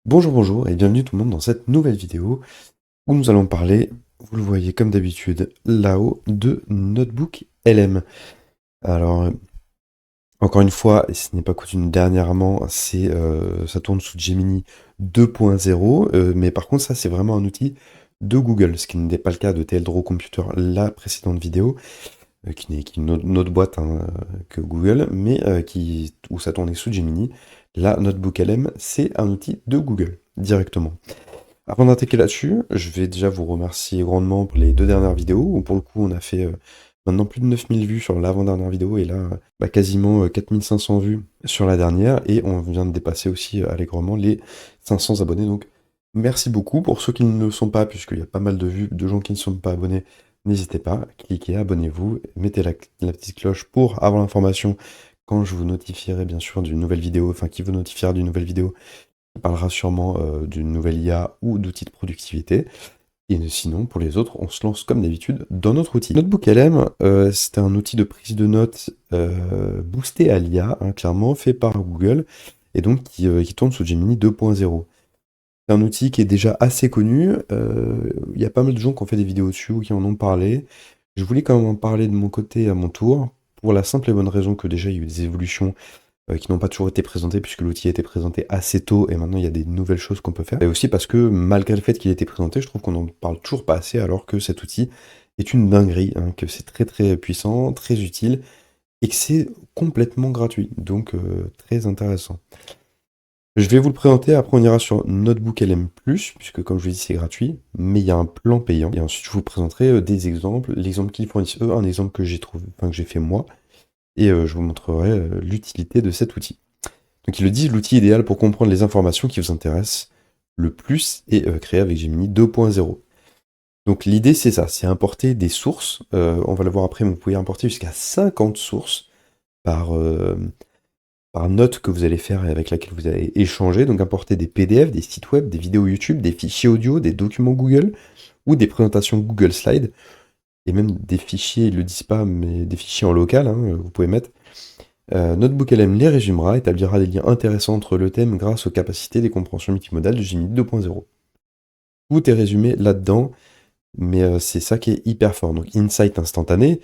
Bonjour, bonjour et bienvenue tout le monde dans cette nouvelle vidéo où nous allons parler, vous le voyez comme d'habitude là-haut, de Notebook LM. Alors, encore une fois, et ce n'est pas coutume dernièrement, ça tourne sous Gemini 2.0, mais par contre ça c'est vraiment un outil de Google, ce qui n'était pas le cas de TL Draw Computer, la précédente vidéo, qui n'est qu'une autre boîte hein, que Google, mais où ça tournait sous Gemini. Là, Notebook LM, c'est un outil de Google, directement. Avant d'attaquer là-dessus, je vais déjà vous remercier grandement pour les deux dernières vidéos, où pour le coup on a fait maintenant plus de 9000 vues sur l'avant-dernière vidéo, et là quasiment 4500 vues sur la dernière, et on vient de dépasser aussi allègrement les 500 abonnés, donc merci beaucoup. Pour ceux qui ne le sont pas, puisqu'il y a pas mal de vues de gens qui ne sont pas abonnés, n'hésitez pas, cliquez, abonnez-vous, mettez la petite cloche pour avoir l'information quand je vous notifierai bien sûr d'une nouvelle vidéo, enfin qui vous notifiera d'une nouvelle vidéo. On parlera sûrement d'une nouvelle IA ou d'outils de productivité. Et sinon, pour les autres, on se lance comme d'habitude dans notre outil. Notebook LM, c'est un outil de prise de notes boosté à l'IA, hein, clairement, fait par Google, et donc qui tourne sous Gemini 2.0. C'est un outil qui est déjà assez connu. Il y a pas mal de gens qui ont fait des vidéos dessus ou qui en ont parlé. Je voulais quand même en parler de mon côté à mon tour, pour la simple et bonne raison que déjà il y a eu des évolutions qui n'ont pas toujours été présentés puisque l'outil a été présenté assez tôt et maintenant il y a des nouvelles choses qu'on peut faire. Et aussi parce que malgré le fait qu'il ait été présenté, je trouve qu'on n'en parle toujours pas assez alors que cet outil est une dinguerie, hein, que c'est très très puissant, très utile et que c'est complètement gratuit, donc très intéressant. Je vais vous le présenter, après on ira sur Notebook LM+, puisque comme je vous dis c'est gratuit, mais il y a un plan payant. Et ensuite je vous présenterai des exemples, l'exemple qu'ils fournissent eux, un exemple que j'ai trouvé, enfin que j'ai fait moi, et je vous montrerai l'utilité de cet outil. Donc ils le disent, l'outil idéal pour comprendre les informations qui vous intéressent le plus est créé avec Gemini 2.0. Donc l'idée c'est ça, c'est importer des sources, on va le voir après, mais vous pouvez importer jusqu'à 50 sources par, par note que vous allez faire et avec laquelle vous allez échanger, donc importer des PDF, des sites web, des vidéos YouTube, des fichiers audio, des documents Google, ou des présentations Google Slides, et même des fichiers, ils le disent pas, mais des fichiers en local, hein, vous pouvez mettre. Notebook LM les résumera, établira des liens intéressants entre le thème grâce aux capacités des compréhensions multimodales de Gemini 2.0. Tout est résumé là-dedans, mais c'est ça qui est hyper fort. Donc insight instantané,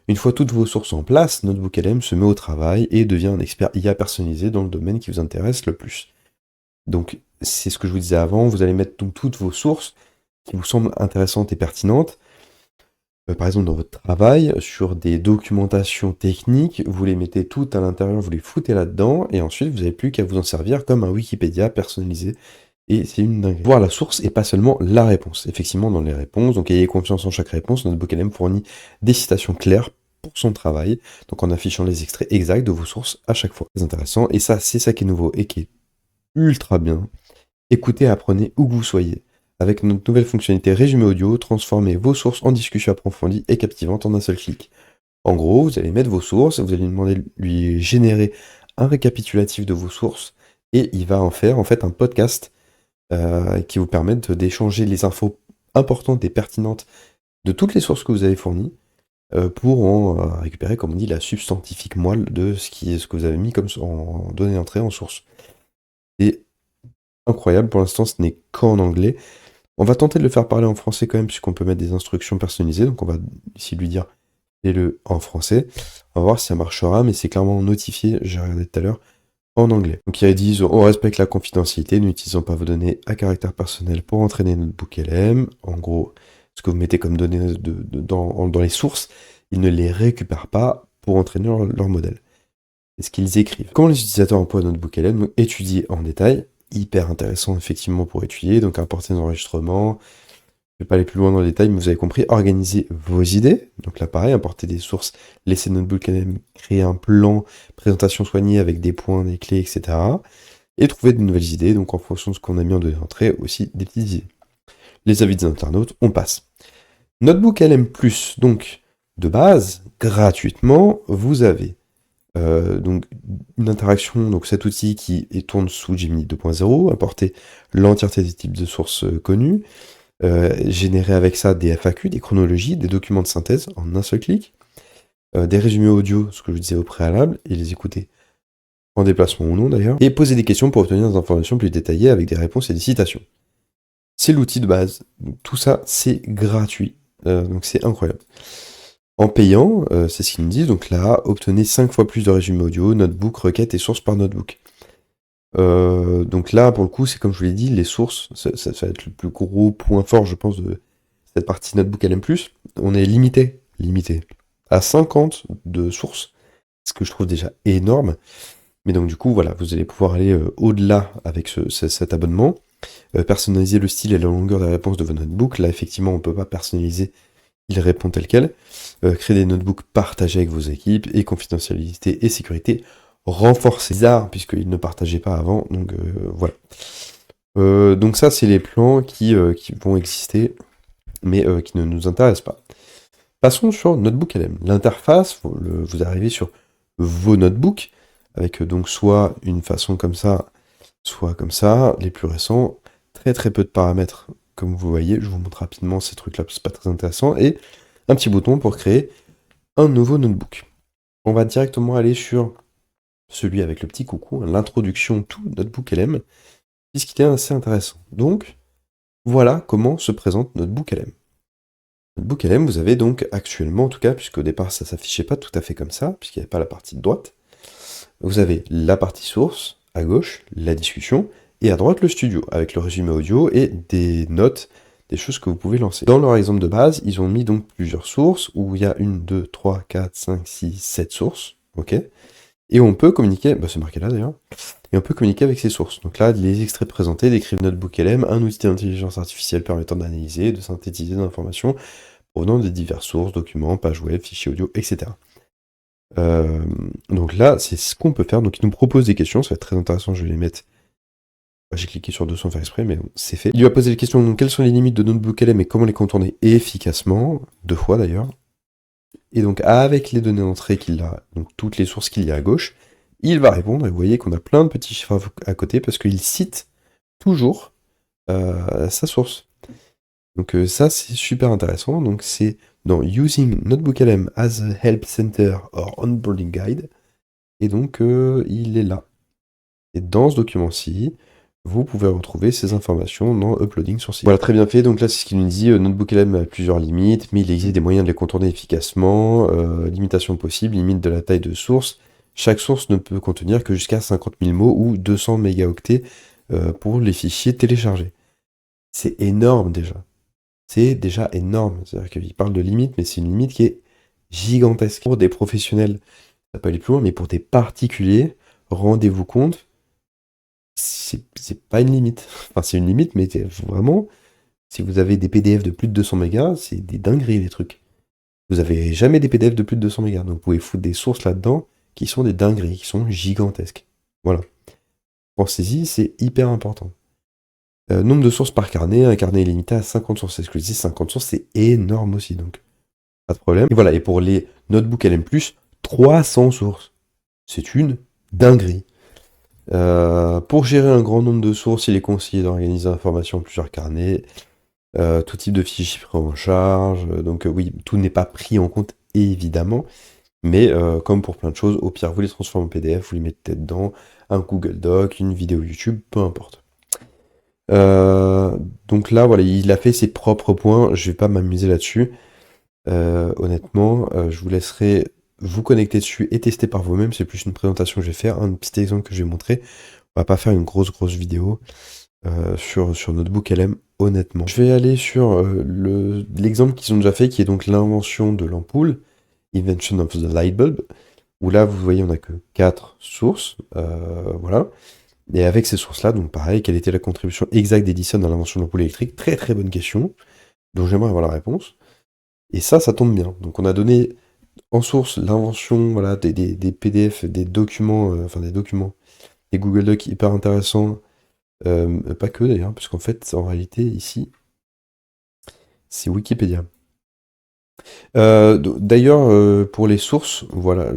une fois toutes vos sources en place, Notebook LM se met au travail et devient un expert IA personnalisé dans le domaine qui vous intéresse le plus. Donc c'est ce que je vous disais avant, vous allez mettre donc toutes vos sources qui vous semblent intéressantes et pertinentes, par exemple dans votre travail, sur des documentations techniques, vous les mettez toutes à l'intérieur, vous les foutez là-dedans, et ensuite vous n'avez plus qu'à vous en servir comme un Wikipédia personnalisé, et c'est une dinguerie. Voir la source et pas seulement la réponse. Effectivement, dans les réponses, donc ayez confiance en chaque réponse, notre LM fournit des citations claires pour son travail, donc en affichant les extraits exacts de vos sources à chaque fois. C'est intéressant, et ça, c'est ça qui est nouveau, et qui est ultra bien. Écoutez et apprenez où que vous soyez. Avec notre nouvelle fonctionnalité résumé audio, transformez vos sources en discussion approfondie et captivante en un seul clic. En gros, vous allez mettre vos sources, vous allez lui demander de lui générer un récapitulatif de vos sources, et il va en faire en fait un podcast qui vous permette d'échanger les infos importantes et pertinentes de toutes les sources que vous avez fournies, pour en récupérer, comme on dit, la substantifique moelle de ce que vous avez mis comme en données d'entrée en source. Et incroyable, pour l'instant ce n'est qu'en anglais. On va tenter de le faire parler en français quand même, puisqu'on peut mettre des instructions personnalisées, donc on va essayer de lui dire fais-le en français. On va voir si ça marchera, mais c'est clairement notifié, j'ai regardé tout à l'heure, en anglais. Donc ils disent on respecte la confidentialité, n'utilisons pas vos données à caractère personnel pour entraîner notre book LM. En gros, ce que vous mettez comme données dans les sources, ils ne les récupèrent pas pour entraîner leur modèle. C'est ce qu'ils écrivent. Comment les utilisateurs emploient notre book LM, donc étudier en détail, hyper intéressant effectivement pour étudier, donc importer des enregistrements. Je ne vais pas aller plus loin dans le détail, mais vous avez compris, organiser vos idées. Donc là, pareil, importer des sources, laisser notre book LM, créer un plan, présentation soignée avec des points, des clés, etc. Et trouver de nouvelles idées, donc en fonction de ce qu'on a mis en données d'entrée, aussi des petites idées. Les avis des internautes, on passe. Notebook LM+, donc de base, gratuitement, vous avez donc une interaction, donc cet outil qui tourne sous Gemini 2.0, apporter l'entièreté des types de sources connues, générer avec ça des FAQ, des chronologies, des documents de synthèse en un seul clic, des résumés audio, ce que je disais au préalable, et les écouter en déplacement ou non d'ailleurs, et poser des questions pour obtenir des informations plus détaillées avec des réponses et des citations. C'est l'outil de base. Donc, tout ça, c'est gratuit. Donc c'est incroyable. En payant, c'est ce qu'ils me disent, donc là, obtenez 5 fois plus de résumés audio, notebook, requêtes et sources par notebook. Donc là, pour le coup, c'est comme je vous l'ai dit, les sources, ça va être le plus gros point fort, je pense, de cette partie notebook LM+. On est limité à 50 de sources, ce que je trouve déjà énorme. Mais donc du coup, voilà, vous allez pouvoir aller au-delà avec cet abonnement. Personnaliser le style et la longueur des réponses de vos notebooks. Là, effectivement, on ne peut pas personnaliser, il répond tel quel. Créer des notebooks partagés avec vos équipes, et confidentialité et sécurité renforcée. Bizarre, puisqu'ils ne partageaient pas avant, donc voilà. Donc ça, c'est les plans qui vont exister, mais qui ne nous intéressent pas. Passons sur Notebook LM. L'interface, vous arrivez sur vos notebooks, avec donc soit une façon comme ça, soit comme ça, les plus récents, très peu de paramètres, comme vous voyez, je vous montre rapidement ces trucs-là, c'est pas très intéressant, et un petit bouton pour créer un nouveau notebook. On va directement aller sur celui avec le petit coucou, l'introduction tout Notebook LM, puisqu'il est assez intéressant. Donc, voilà comment se présente Notebook LM. Notebook LM, vous avez donc actuellement, en tout cas, puisqu'au départ ça s'affichait pas tout à fait comme ça, puisqu'il n'y avait pas la partie de droite, vous avez la partie source, à gauche, la discussion, et à droite le studio, avec le résumé audio et des notes, des choses que vous pouvez lancer. Dans leur exemple de base, ils ont mis donc plusieurs sources, où il y a 1, 2, 3, 4, 5, 6, 7 sources, ok. Et on peut communiquer, c'est marqué là d'ailleurs, et on peut communiquer avec ces sources. Donc là, les extraits présentés décrivent Notebook LM, un outil d'intelligence artificielle permettant d'analyser et de synthétiser des informations provenant des diverses sources, documents, pages web, fichiers audio, etc. Donc là, c'est ce qu'on peut faire. Donc il nous propose des questions, ça va être très intéressant, je vais les mettre. J'ai cliqué sur deux sans faire exprès, mais bon, c'est fait. Il lui a posé les questions, donc quelles sont les limites de Notebook LM et comment les contourner efficacement, 2 fois d'ailleurs. Et donc avec les données d'entrée qu'il a, donc toutes les sources qu'il y a à gauche, il va répondre, et vous voyez qu'on a plein de petits chiffres à côté, parce qu'il cite toujours sa source. Donc ça, c'est super intéressant. Donc c'est dans Using Notebook LM as a Help Center or Onboarding Guide. Et donc il est là. Et dans ce document-ci, vous pouvez retrouver ces informations dans Uploading sur site. Voilà, très bien fait. Donc là, c'est ce qu'il nous dit. Notebook LM a plusieurs limites, mais il existe des moyens de les contourner efficacement. Limitation possible, limite de la taille de source. Chaque source ne peut contenir que jusqu'à 50 000 mots ou 200 mégaoctets pour les fichiers téléchargés. C'est énorme déjà. C'est déjà énorme. C'est-à-dire qu'il parle de limite, mais c'est une limite qui est gigantesque. Pour des professionnels, ça peut aller plus loin, mais pour des particuliers, rendez-vous compte, c'est pas une limite. Enfin, c'est une limite, mais vraiment, si vous avez des PDF de plus de 200 mégas, c'est des dingueries, les trucs. Vous avez jamais des PDF de plus de 200 mégas, donc vous pouvez foutre des sources là-dedans qui sont des dingueries, qui sont gigantesques. Voilà. Pensez-y, c'est hyper important. Nombre de sources par carnet, un carnet est limité à 50 sources exclusives, 50 sources, c'est énorme aussi, donc pas de problème. Et voilà, et pour les notebooks LM+, 300 sources. C'est une dinguerie. Pour gérer un grand nombre de sources, il est conseillé d'organiser l'information en plusieurs carnets, tout type de fichiers pris en charge, donc oui, tout n'est pas pris en compte, évidemment, mais comme pour plein de choses, au pire, vous les transformez en PDF, vous les mettez dedans, un Google Doc, une vidéo YouTube, peu importe. Donc là, voilà, il a fait ses propres points, je vais pas m'amuser là-dessus. Honnêtement, je vous laisserai vous connecter dessus et tester par vous-même. C'est plus une présentation que je vais faire, un petit exemple que je vais montrer. On va pas faire une grosse vidéo sur Notebook LM, honnêtement. Je vais aller sur l'exemple qu'ils ont déjà fait, qui est donc l'invention de l'ampoule, Invention of the Light Bulb, où là, vous voyez, on n'a que 4 sources, voilà. Et avec ces sources-là, donc pareil, quelle était la contribution exacte d'Edison dans l'invention de l'ampoule électrique? Très bonne question, dont j'aimerais avoir la réponse. Et ça tombe bien. Donc on a donné en source l'invention, voilà, des PDF, des documents, des Google Docs hyper intéressants, pas que d'ailleurs, parce qu'en fait, en réalité, ici, c'est Wikipédia. D'ailleurs, pour les sources, voilà,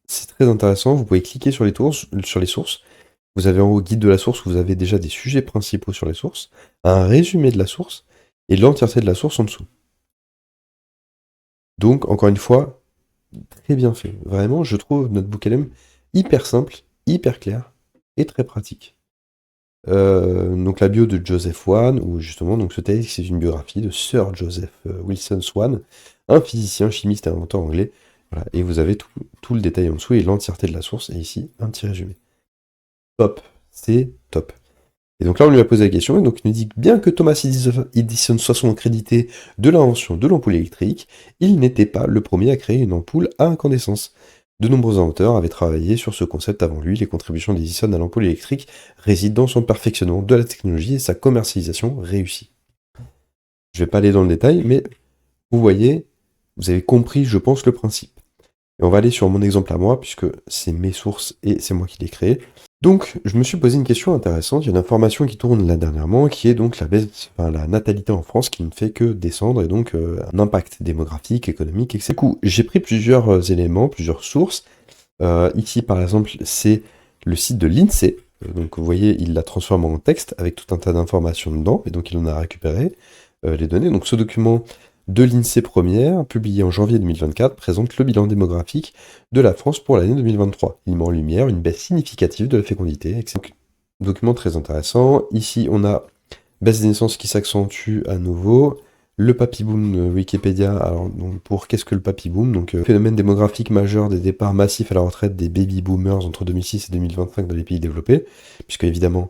c'est très intéressant, vous pouvez cliquer sur les sources, vous avez en haut guide de la source, où vous avez déjà des sujets principaux sur les sources, un résumé de la source, et l'entièreté de la source en dessous. Donc, encore une fois, très bien fait. Vraiment, je trouve Notebook LM hyper simple, hyper clair et très pratique. Donc la bio de Joseph Swan, où justement donc ce texte c'est une biographie de Sir Joseph Wilson Swan, un physicien, chimiste et inventeur anglais. Voilà, et vous avez tout le détail en dessous et l'entièreté de la source, et ici un petit résumé. Top, c'est top. Et donc là on lui a posé la question, et donc il nous dit que bien que Thomas Edison soit souvent crédité de l'invention de l'ampoule électrique, il n'était pas le premier à créer une ampoule à incandescence. De nombreux inventeurs avaient travaillé sur ce concept avant lui. Les contributions d'Edison à l'ampoule électrique résident dans son perfectionnement de la technologie et sa commercialisation réussie. Je ne vais pas aller dans le détail, mais vous voyez, vous avez compris, je pense, le principe. Et on va aller sur mon exemple à moi, puisque c'est mes sources et c'est moi qui les créé. Donc, je me suis posé une question intéressante. Il y a une information qui tourne là dernièrement, qui est donc la natalité en France qui ne fait que descendre, et donc un impact démographique, économique, etc. Du coup, j'ai pris plusieurs éléments, plusieurs sources. Ici, par exemple, c'est le site de l'INSEE. Donc, vous voyez, il la transforme en texte avec tout un tas d'informations dedans, et donc il en a récupéré les données. Donc, ce document de l'INSEE première, publié en janvier 2024, présente le bilan démographique de la France pour l'année 2023. Il met en lumière une baisse significative de la fécondité, etc. Donc, document très intéressant. Ici, on a baisse des naissances qui s'accentue à nouveau. Le papy-boom Wikipédia. Alors, donc, pour qu'est-ce que le papy-boom? Donc, phénomène démographique majeur des départs massifs à la retraite des baby-boomers entre 2006 et 2025 dans les pays développés, puisque évidemment,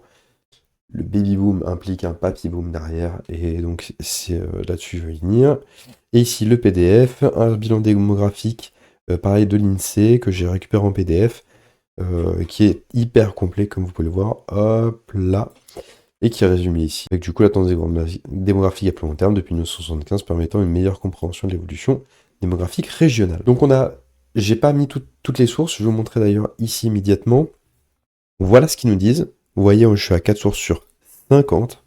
le baby boom implique un papy boom derrière, et donc c'est là-dessus je vais venir. Et ici le PDF, un bilan démographique, pareil de l'INSEE, que j'ai récupéré en PDF, qui est hyper complet comme vous pouvez le voir, hop là, et qui est résumé ici. Avec du coup la tendance démographique à plus long terme depuis 1975 permettant une meilleure compréhension de l'évolution démographique régionale. Donc j'ai pas mis toutes les sources, je vais vous montrer d'ailleurs ici immédiatement. Voilà ce qu'ils nous disent. Vous voyez, je suis à 4 sources sur 50.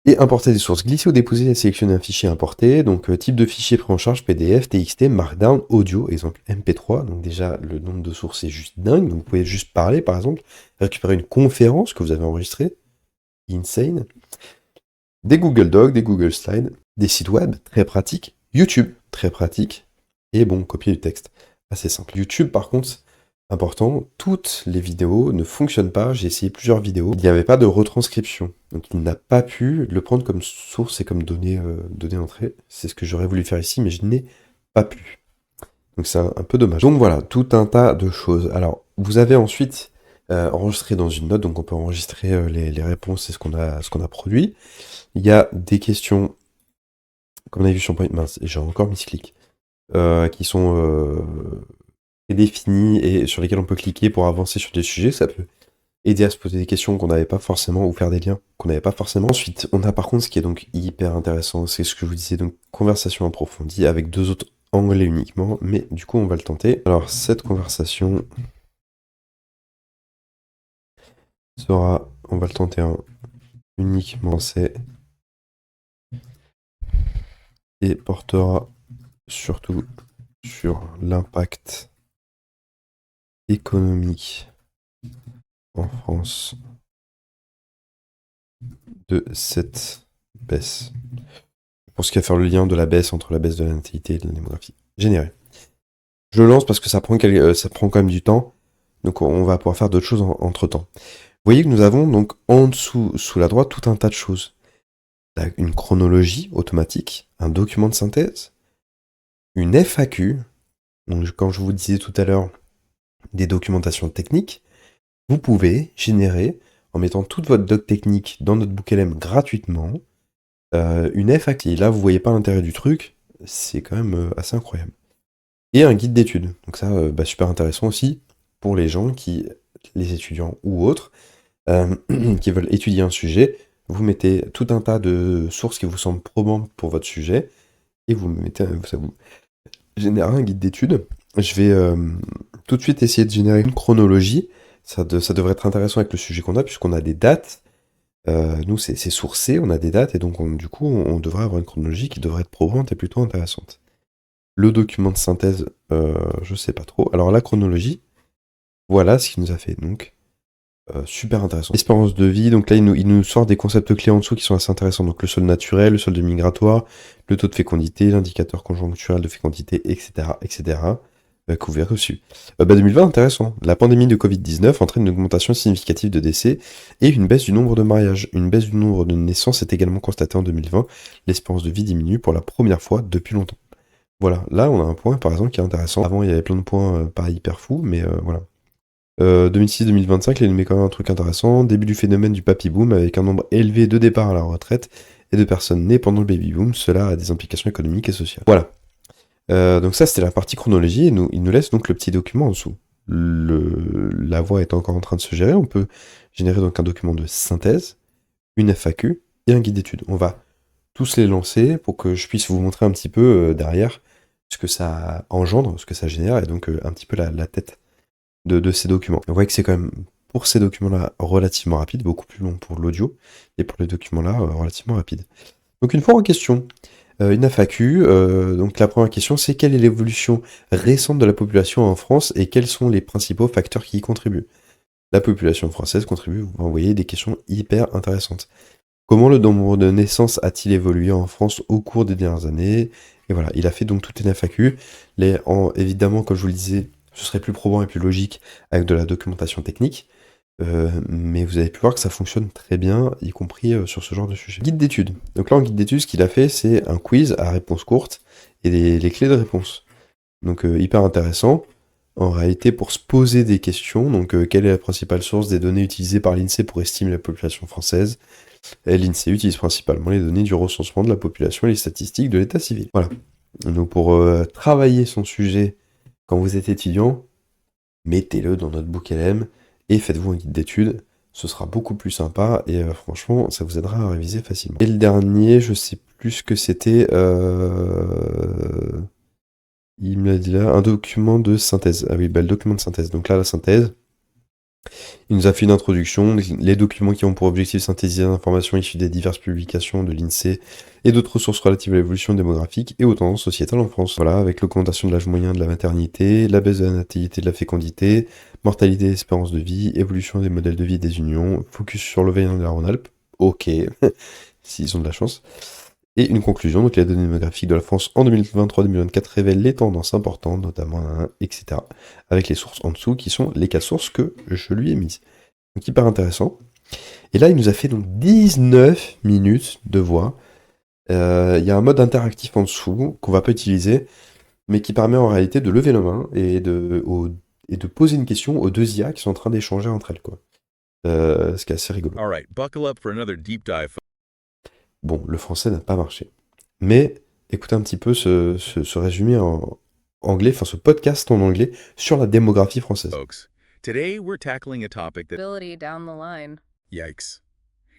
Et importer des sources. Glisser ou déposer et sélectionner un fichier importé. Donc type de fichier pris en charge PDF, TXT, Markdown, audio, exemple MP3. Donc déjà, le nombre de sources est juste dingue. Donc vous pouvez juste parler, par exemple, récupérer une conférence que vous avez enregistrée. Insane. Des Google Docs, des Google Slides, des sites web, très pratiques. YouTube, très pratique. Et bon, copier du texte. Assez simple. YouTube, par contre, important, toutes les vidéos ne fonctionnent pas. J'ai essayé plusieurs vidéos. Il n'y avait pas de retranscription. Donc il n'a pas pu le prendre comme source et comme donnée d'entrée. C'est ce que j'aurais voulu faire ici, mais je n'ai pas pu. Donc c'est un peu dommage. Donc voilà, tout un tas de choses. Alors, vous avez ensuite enregistré dans une note, donc on peut enregistrer les réponses et ce qu'on a produit. Il y a des questions, comme on a vu sur Point, mince, j'ai encore mis ce clic, qui sont définies et sur lesquelles on peut cliquer pour avancer sur des sujets. Ça peut aider à se poser des questions qu'on n'avait pas forcément, ou faire des liens qu'on n'avait pas forcément. Ensuite, on a par contre ce qui est donc hyper intéressant, c'est ce que je vous disais, donc conversation approfondie avec 2 autres anglais uniquement, mais du coup on va le tenter. Alors cette conversation sera, on va le tenter uniquement c'est, et portera surtout sur l'impact économique en France de cette baisse. Je pense qu'il va faire le lien de la baisse entre la baisse de la natalité et de la démographie. Généré. Je le lance parce que ça prend quand même du temps, donc on va pouvoir faire d'autres choses entre temps. Vous voyez que nous avons donc en dessous, sous la droite, tout un tas de choses. Une chronologie automatique, un document de synthèse, une FAQ, donc quand je vous disais tout à l'heure des documentations techniques, vous pouvez générer, en mettant toute votre doc technique dans NotebookLM gratuitement, une FAQ. Et là, vous voyez pas l'intérêt du truc, c'est quand même assez incroyable. Et un guide d'études. Donc ça, super intéressant aussi pour les gens les étudiants ou autres, qui veulent étudier un sujet. Vous mettez tout un tas de sources qui vous semblent probantes pour votre sujet, et ça vous génère un guide d'études. Je vais tout de suite essayer de générer une chronologie. Ça devrait être intéressant avec le sujet qu'on a, puisqu'on a des dates. Nous, c'est sourcé, on a des dates, et donc du coup, on devrait avoir une chronologie qui devrait être probante et plutôt intéressante. Le document de synthèse, je sais pas trop. Alors la chronologie, voilà ce qu'il nous a fait, donc super intéressant. Espérance de vie, donc là il nous sort des concepts clés en dessous qui sont assez intéressants. Donc le solde naturel, le solde migratoire, le taux de fécondité, l'indicateur conjoncturel de fécondité, etc. etc. que vous verrez aussi. 2020, intéressant. La pandémie de Covid-19 entraîne une augmentation significative de décès et une baisse du nombre de mariages. Une baisse du nombre de naissances est également constatée en 2020. L'espérance de vie diminue pour la première fois depuis longtemps. Voilà, là on a un point par exemple qui est intéressant. Avant il y avait plein de points pas hyper fous, mais voilà. 2006-2025, il a nommé quand même un truc intéressant. Début du phénomène du papy boom avec un nombre élevé de départs à la retraite et de personnes nées pendant le baby boom. Cela a des implications économiques et sociales. Voilà. Donc ça c'était la partie chronologie et il nous laisse donc le petit document en dessous. La voie est encore en train de se gérer. On peut générer donc un document de synthèse, une FAQ et un guide d'études. On va tous les lancer pour que je puisse vous montrer un petit peu derrière ce que ça engendre, ce que ça génère, et donc un petit peu la tête de ces documents. Vous voyez que c'est quand même, pour ces documents-là, relativement rapide, beaucoup plus long pour l'audio, et pour les documents-là, relativement rapide. Donc une fois en question, une FAQ, donc la première question c'est quelle est l'évolution récente de la population en France et quels sont les principaux facteurs qui y contribuent. La population française contribue, vous m'envoyez des questions hyper intéressantes. Comment le nombre de naissances a-t-il évolué en France au cours des dernières années? Et voilà, il a fait donc toute une FAQ. Évidemment, comme je vous le disais, ce serait plus probant et plus logique avec de la documentation technique. Mais vous avez pu voir que ça fonctionne très bien, y compris sur ce genre de sujet. Guide d'études. Donc là, en guide d'études, ce qu'il a fait, c'est un quiz à réponse courte et les clés de réponse. Donc hyper intéressant. En réalité, pour se poser des questions, donc quelle est la principale source des données utilisées par l'INSEE pour estimer la population française? L'INSEE utilise principalement les données du recensement de la population et les statistiques de l'état civil. Voilà. Donc pour travailler son sujet quand vous êtes étudiant, mettez-le dans Notebook LM et faites-vous un guide d'études. Ce sera beaucoup plus sympa et franchement, ça vous aidera à réviser facilement. Et le dernier, je sais plus ce que c'était. Il me l'a dit là, un document de synthèse. Ah oui, le document de synthèse. Donc là, la synthèse. Il nous a fait une introduction, les documents qui ont pour objectif de synthétiser l'information issue des diverses publications de l'INSEE et d'autres ressources relatives à l'évolution démographique et aux tendances sociétales en France. Voilà, avec l'augmentation de l'âge moyen de la maternité, la baisse de la natalité et de la fécondité, mortalité et espérance de vie, évolution des modèles de vie et des unions, focus sur l'Auvergne et la Rhône-Alpes. Ok, s'ils ont de la chance. Et une conclusion, donc les données démographiques de la France en 2023-2024 révèlent les tendances importantes, notamment, etc. Avec les sources en dessous, qui sont les 4 sources que je lui ai mises. Donc hyper intéressant. Et là, il nous a fait donc 19 minutes de voix. Il y a un mode interactif en dessous, qu'on va pas utiliser, mais qui permet en réalité de lever la main et de poser une question aux deux IA qui sont en train d'échanger entre elles, quoi. Ce qui est assez rigolo. All right, buckle up for another deep dive. Bon, le français n'a pas marché. Mais écoutez un petit peu ce résumé en anglais, enfin ce podcast en anglais sur la démographie française. Folks, today we're tackling a topic that, Ability down the line. yikes.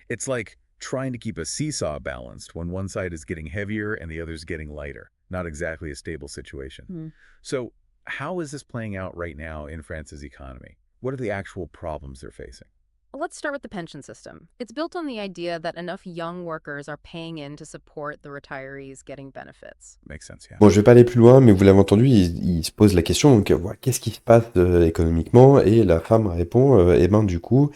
It's like trying to keep a seesaw balanced when one side is getting heavier and the other's getting lighter. Not exactly a stable situation. So, how is this playing out right now in France's economy? What are the actual problems they're facing? Let's start with the pension system. It's built on the idea that enough young workers are paying in to support the retirees getting benefits. Makes sense, yeah. Bon, je vais pas aller plus loin, mais vous l'avez entendu, il se pose la question, donc voilà, qu'est-ce qui se passe économiquement? Et la femme répond, eh ben du coup,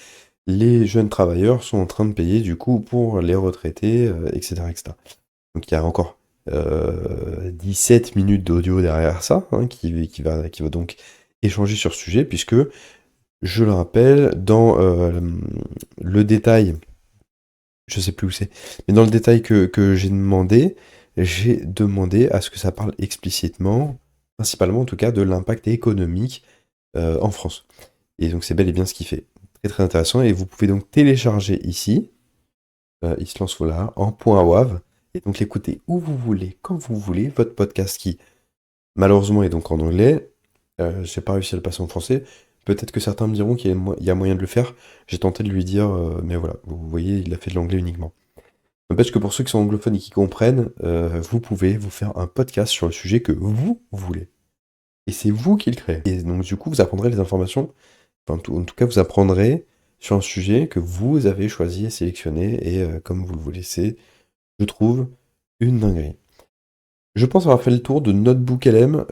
les jeunes travailleurs sont en train de payer du coup pour les retraités, etc., etc. Donc il y a encore 17 minutes d'audio derrière ça, hein, qui va donc échanger sur ce sujet, puisque, je le rappelle, dans le détail, je sais plus où c'est, mais dans le détail que j'ai demandé à ce que ça parle explicitement, principalement en tout cas, de l'impact économique en France. Et donc c'est bel et bien ce qu'il fait. Très très intéressant, et vous pouvez donc télécharger ici, il se lance là, en .wav, et donc l'écouter où vous voulez, quand vous voulez, votre podcast qui, malheureusement, est donc en anglais. J'ai pas réussi à le passer en français. Peut-être que certains me diront qu'il y a moyen de le faire. J'ai tenté de lui dire, mais voilà, vous voyez, il a fait de l'anglais uniquement. N'empêche que pour ceux qui sont anglophones et qui comprennent, vous pouvez vous faire un podcast sur le sujet que vous voulez. Et c'est vous qui le créez. Et donc du coup, vous apprendrez les informations, enfin en tout cas, vous apprendrez sur un sujet que vous avez choisi et sélectionné, et comme vous le voulez, c'est, je trouve, une dinguerie. Je pense avoir fait le tour de Notebook LM.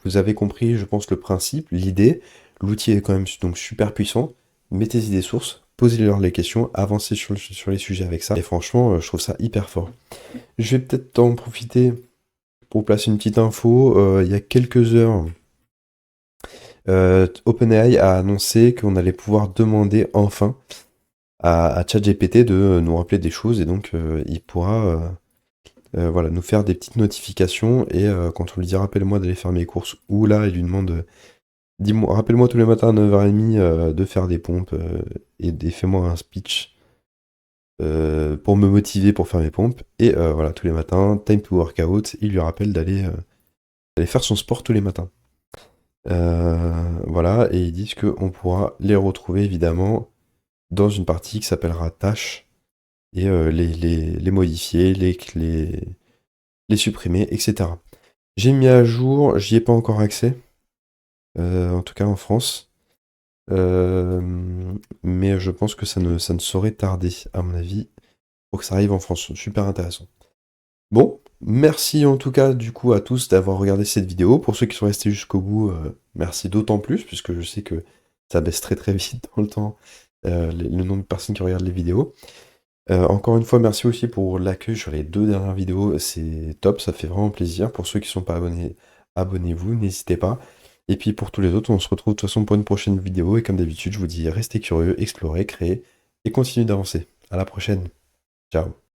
Vous avez compris, je pense, le principe, l'idée. L'outil est quand même donc super puissant. Mettez-y des sources, posez-leur les questions, avancez sur les sujets avec ça. Et franchement, je trouve ça hyper fort. Je vais peut-être en profiter pour placer une petite info. Il y a quelques heures, OpenAI a annoncé qu'on allait pouvoir demander enfin à ChatGPT de nous rappeler des choses et donc il pourra voilà, nous faire des petites notifications et quand on lui dit rappelle-moi d'aller faire mes courses ou là il lui demande dis-moi, rappelle-moi tous les matins à 9h30 de faire des pompes et fais-moi un speech pour me motiver pour faire mes pompes et voilà tous les matins time to workout il lui rappelle d'aller faire son sport tous les matins. Voilà, et ils disent qu'on pourra les retrouver évidemment dans une partie qui s'appellera tâches et les modifier, les supprimer, etc. J'ai mis à jour, j'y ai pas encore accès, en tout cas en France, mais je pense que ça ne saurait tarder, à mon avis, pour que ça arrive en France. Super intéressant. Bon, merci en tout cas du coup à tous d'avoir regardé cette vidéo. Pour ceux qui sont restés jusqu'au bout, merci d'autant plus, puisque je sais que ça baisse très très vite dans le temps, le nombre de personnes qui regardent les vidéos. Encore une fois, merci aussi pour l'accueil sur les 2 dernières vidéos, c'est top, ça fait vraiment plaisir. Pour ceux qui ne sont pas abonnés, abonnez-vous, n'hésitez pas. Et puis pour tous les autres, on se retrouve de toute façon pour une prochaine vidéo, et comme d'habitude, je vous dis restez curieux, explorez, créez, et continuez d'avancer. À la prochaine. Ciao.